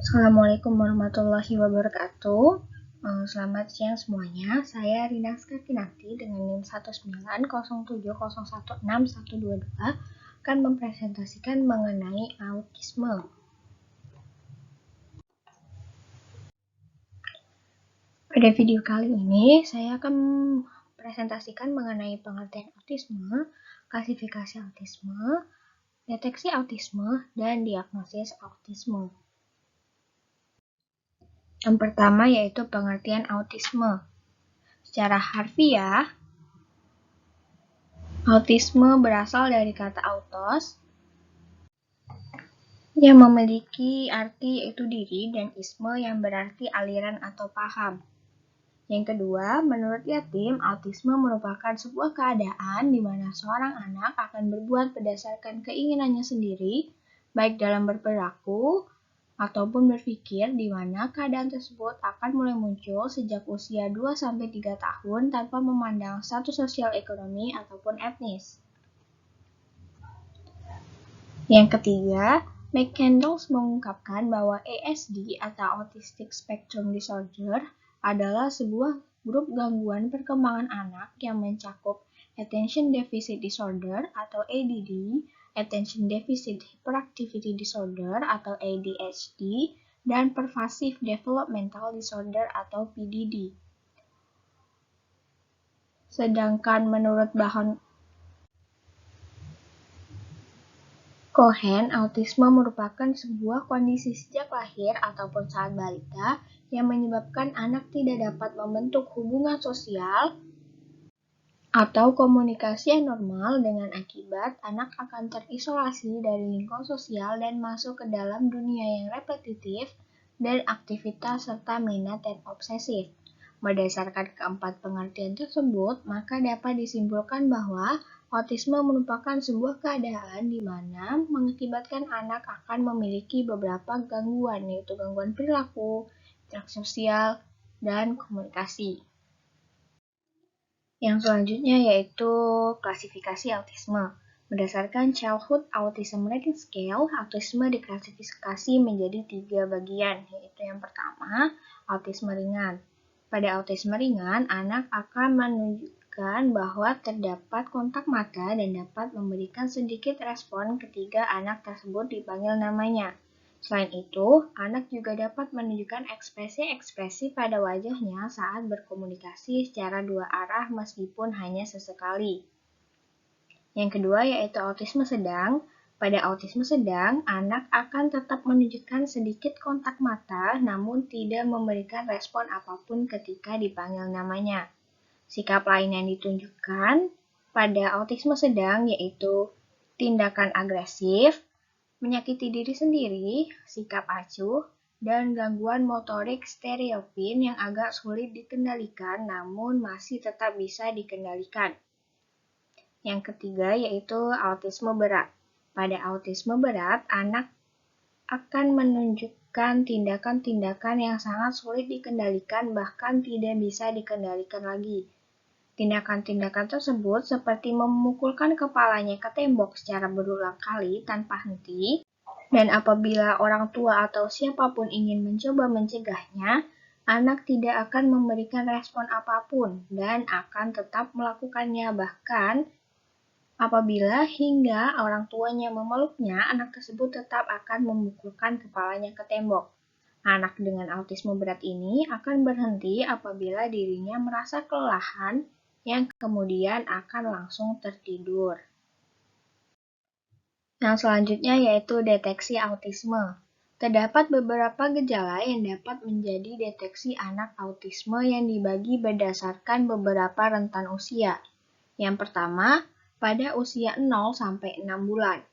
Assalamualaikum warahmatullahi wabarakatuh. Selamat siang semuanya. Saya Rina Skakinati dengan NIM 19070161122 akan mempresentasikan mengenai autisme. Pada video kali ini, saya akan presentasikan mengenai pengertian autisme, klasifikasi autisme, deteksi autisme, dan diagnosis autisme. Yang pertama yaitu pengertian autisme. Secara harfiah, autisme berasal dari kata autos yang memiliki arti yaitu diri dan isme yang berarti aliran atau paham. Yang kedua, menurut Yatim, autisme merupakan sebuah keadaan di mana seorang anak akan berbuat berdasarkan keinginannya sendiri, baik dalam berperilaku ataupun berpikir, di mana keadaan tersebut akan mulai muncul sejak usia 2-3 tahun tanpa memandang status sosial ekonomi ataupun etnis. Yang ketiga, McCandless mengungkapkan bahwa ASD atau Autistic Spectrum Disorder adalah sebuah grup gangguan perkembangan anak yang mencakup Attention Deficit Disorder atau ADD, Attention Deficit Hyperactivity Disorder atau ADHD, dan Pervasive Developmental Disorder atau PDD. Sedangkan menurut Cohen, autisme merupakan sebuah kondisi sejak lahir ataupun saat balita yang menyebabkan anak tidak dapat membentuk hubungan sosial atau komunikasi yang normal, dengan akibat anak akan terisolasi dari lingkungan sosial dan masuk ke dalam dunia yang repetitif dan aktivitas serta minat dan obsesif. Berdasarkan keempat pengertian tersebut, maka dapat disimpulkan bahwa autisme merupakan sebuah keadaan di mana mengakibatkan anak akan memiliki beberapa gangguan, yaitu gangguan perilaku, interaksi sosial, dan komunikasi. Yang selanjutnya yaitu klasifikasi autisme. Berdasarkan Childhood Autism Rating Scale, autisme diklasifikasi menjadi 3 bagian, yaitu yang pertama, autisme ringan. Pada autisme ringan, anak akan menunjukkan bahwa terdapat kontak mata dan dapat memberikan sedikit respon ketika anak tersebut dipanggil namanya. Selain itu, anak juga dapat menunjukkan ekspresi-ekspresi pada wajahnya saat berkomunikasi secara dua arah meskipun hanya sesekali. Yang kedua yaitu autisme sedang. Pada autisme sedang, anak akan tetap menunjukkan sedikit kontak mata namun tidak memberikan respon apapun ketika dipanggil namanya. Sikap lain yang ditunjukkan pada autisme sedang yaitu tindakan agresif, menyakiti diri sendiri, sikap acuh, dan gangguan motorik stereotip yang agak sulit dikendalikan namun masih tetap bisa dikendalikan. Yang ketiga yaitu autisme berat. Pada autisme berat, anak akan menunjukkan tindakan-tindakan yang sangat sulit dikendalikan, bahkan tidak bisa dikendalikan lagi. Tindakan-tindakan tersebut seperti memukulkan kepalanya ke tembok secara berulang kali tanpa henti, dan apabila orang tua atau siapapun ingin mencoba mencegahnya, anak tidak akan memberikan respon apapun dan akan tetap melakukannya. Bahkan apabila hingga orang tuanya memeluknya, anak tersebut tetap akan memukulkan kepalanya ke tembok. Anak dengan autisme berat ini akan berhenti apabila dirinya merasa kelelahan yang kemudian akan langsung tertidur. Yang selanjutnya yaitu deteksi autisme. Terdapat beberapa gejala yang dapat menjadi deteksi anak autisme yang dibagi berdasarkan beberapa rentan usia. Yang pertama, pada usia 0-6 bulan.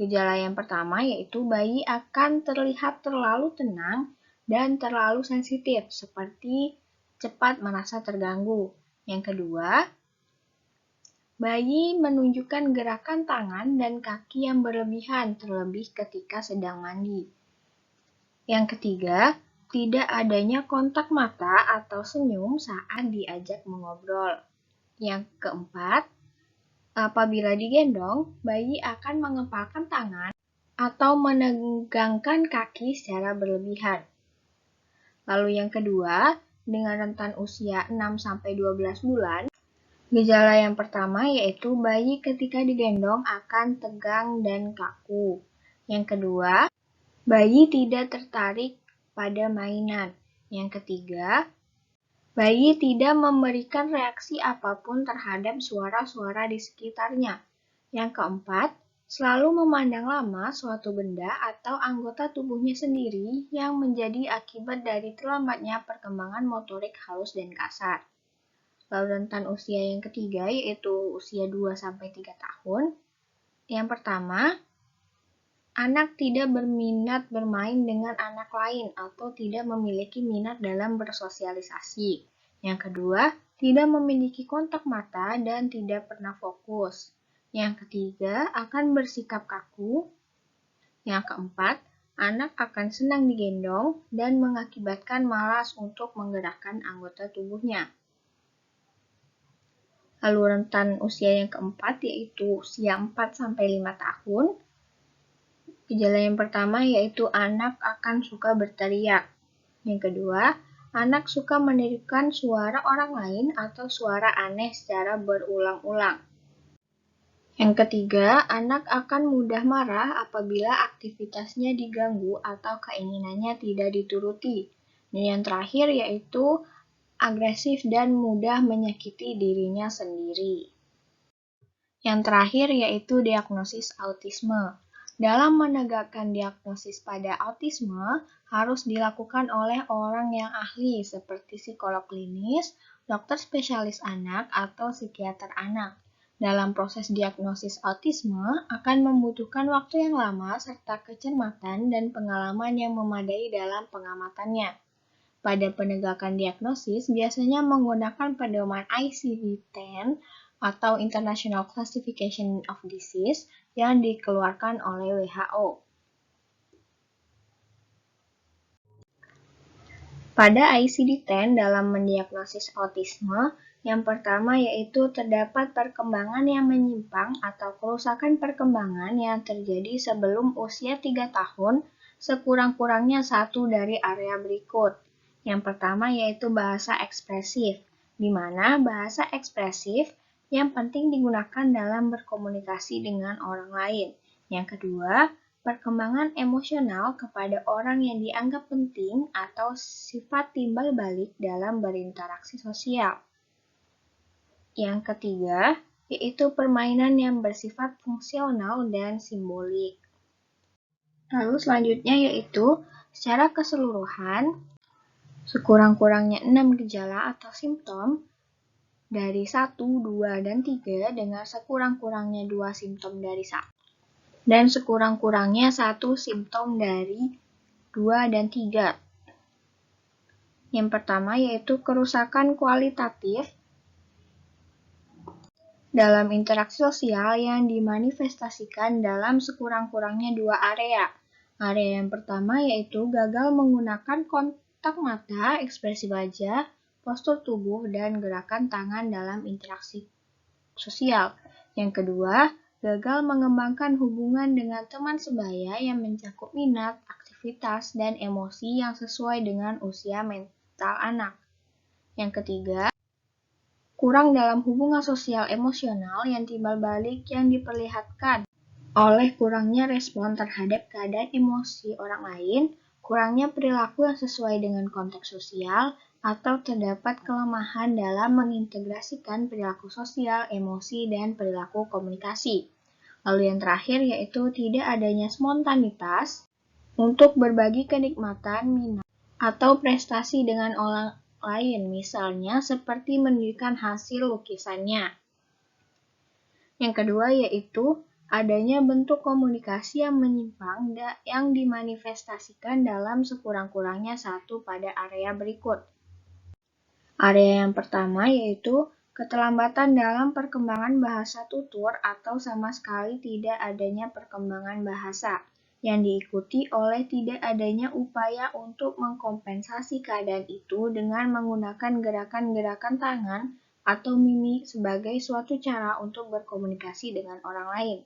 Gejala yang pertama yaitu bayi akan terlihat terlalu tenang dan terlalu sensitif, seperti cepat merasa terganggu. Yang kedua, bayi menunjukkan gerakan tangan dan kaki yang berlebihan, terlebih ketika sedang mandi. Yang ketiga, tidak adanya kontak mata atau senyum saat diajak mengobrol. Yang keempat, apabila digendong, bayi akan mengepalkan tangan atau menegangkan kaki secara berlebihan. Lalu yang kedua, dengan rentan usia 6-12 bulan, gejala yang pertama yaitu bayi ketika digendong akan tegang dan kaku. Yang kedua, bayi tidak tertarik pada mainan. Yang ketiga, bayi tidak memberikan reaksi apapun terhadap suara-suara di sekitarnya. Yang keempat, selalu memandang lama suatu benda atau anggota tubuhnya sendiri yang menjadi akibat dari terlambatnya perkembangan motorik halus dan kasar. Lalu rentan usia yang ketiga yaitu usia 2-3 tahun. Yang pertama, anak tidak berminat bermain dengan anak lain atau tidak memiliki minat dalam bersosialisasi. Yang kedua, tidak memiliki kontak mata dan tidak pernah fokus. Yang ketiga, akan bersikap kaku. Yang keempat, anak akan senang digendong dan mengakibatkan malas untuk menggerakkan anggota tubuhnya. Lalu rentan usia yang keempat yaitu usia 4-5 tahun. Gejala yang pertama yaitu anak akan suka berteriak. Yang kedua, anak suka menirukan suara orang lain atau suara aneh secara berulang-ulang. Yang ketiga, anak akan mudah marah apabila aktivitasnya diganggu atau keinginannya tidak dituruti. Dan yang terakhir yaitu agresif dan mudah menyakiti dirinya sendiri. Yang terakhir yaitu diagnosis autisme. Dalam menegakkan diagnosis pada autisme harus dilakukan oleh orang yang ahli seperti psikolog klinis, dokter spesialis anak, atau psikiater anak. Dalam proses diagnosis autisme akan membutuhkan waktu yang lama serta kecermatan dan pengalaman yang memadai dalam pengamatannya. Pada penegakan diagnosis biasanya menggunakan pedoman ICD-10 atau International Classification of Disease yang dikeluarkan oleh WHO. Pada ICD-10 dalam mendiagnosis autisme, yang pertama yaitu terdapat perkembangan yang menyimpang atau kerusakan perkembangan yang terjadi sebelum usia 3 tahun, sekurang-kurangnya satu dari area berikut. Yang pertama yaitu bahasa ekspresif, di mana bahasa ekspresif yang penting digunakan dalam berkomunikasi dengan orang lain. Yang kedua, perkembangan emosional kepada orang yang dianggap penting atau sifat timbal balik dalam berinteraksi sosial. Yang ketiga, yaitu permainan yang bersifat fungsional dan simbolik. Lalu selanjutnya yaitu secara keseluruhan, sekurang-kurangnya 6 gejala atau simptom dari 1, 2, dan 3 dengan sekurang-kurangnya 2 simptom dari 1 dan sekurang-kurangnya 1 simptom dari 2 dan 3. Yang pertama yaitu kerusakan kualitatif dalam interaksi sosial yang dimanifestasikan dalam sekurang-kurangnya 2 area. Area yang pertama yaitu gagal menggunakan kontak mata, ekspresi wajah, postur tubuh, dan gerakan tangan dalam interaksi sosial. Yang kedua, gagal mengembangkan hubungan dengan teman sebaya yang mencakup minat, aktivitas, dan emosi yang sesuai dengan usia mental anak. Yang ketiga, kurang dalam hubungan sosial emosional yang timbal balik yang diperlihatkan oleh kurangnya respon terhadap keadaan emosi orang lain, kurangnya perilaku yang sesuai dengan konteks sosial, atau terdapat kelemahan dalam mengintegrasikan perilaku sosial, emosi, dan perilaku komunikasi. Lalu yang terakhir yaitu tidak adanya spontanitas untuk berbagi kenikmatan, minat, atau prestasi dengan orang lain, misalnya seperti menunjukkan hasil lukisannya. Yang kedua yaitu adanya bentuk komunikasi yang menyimpang yang dimanifestasikan dalam sekurang-kurangnya 1 pada area berikut. Area yang pertama yaitu keterlambatan dalam perkembangan bahasa tutur atau sama sekali tidak adanya perkembangan bahasa, yang diikuti oleh tidak adanya upaya untuk mengkompensasi keadaan itu dengan menggunakan gerakan-gerakan tangan atau mimik sebagai suatu cara untuk berkomunikasi dengan orang lain.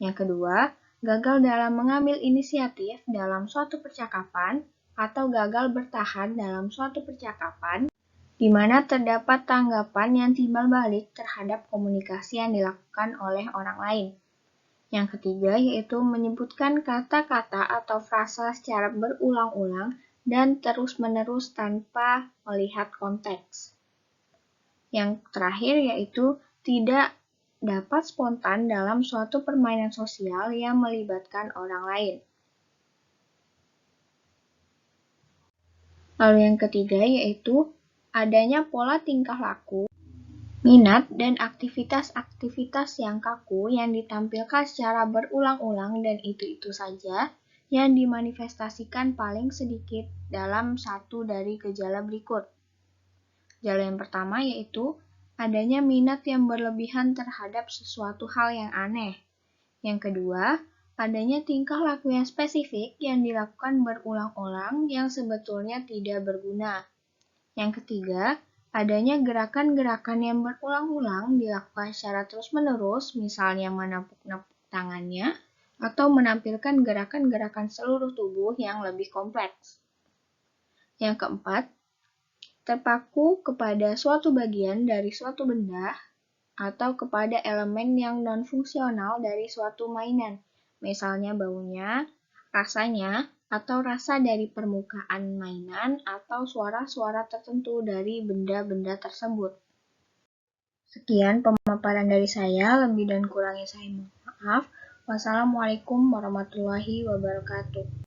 Yang kedua, gagal dalam mengambil inisiatif dalam suatu percakapan, atau gagal bertahan dalam suatu percakapan, di mana terdapat tanggapan yang timbal balik terhadap komunikasi yang dilakukan oleh orang lain. Yang ketiga yaitu menyebutkan kata-kata atau frasa secara berulang-ulang dan terus-menerus tanpa melihat konteks. Yang terakhir yaitu tidak dapat spontan dalam suatu permainan sosial yang melibatkan orang lain. Lalu yang ketiga yaitu adanya pola tingkah laku, minat, dan aktivitas-aktivitas yang kaku yang ditampilkan secara berulang-ulang dan itu-itu saja yang dimanifestasikan paling sedikit dalam satu dari gejala berikut. Gejala yang pertama yaitu adanya minat yang berlebihan terhadap sesuatu hal yang aneh. Yang kedua, adanya tingkah laku yang spesifik yang dilakukan berulang-ulang yang sebetulnya tidak berguna. Yang ketiga, adanya gerakan-gerakan yang berulang-ulang dilakukan secara terus-menerus, misalnya menepuk-nepuk tangannya, atau menampilkan gerakan-gerakan seluruh tubuh yang lebih kompleks. Yang keempat, terpaku kepada suatu bagian dari suatu benda atau kepada elemen yang non-fungsional dari suatu mainan, misalnya baunya, rasanya, atau rasa dari permukaan mainan atau suara-suara tertentu dari benda-benda tersebut. Sekian pemaparan dari saya, lebih dan kurangnya saya mohon maaf. Wassalamualaikum warahmatullahi wabarakatuh.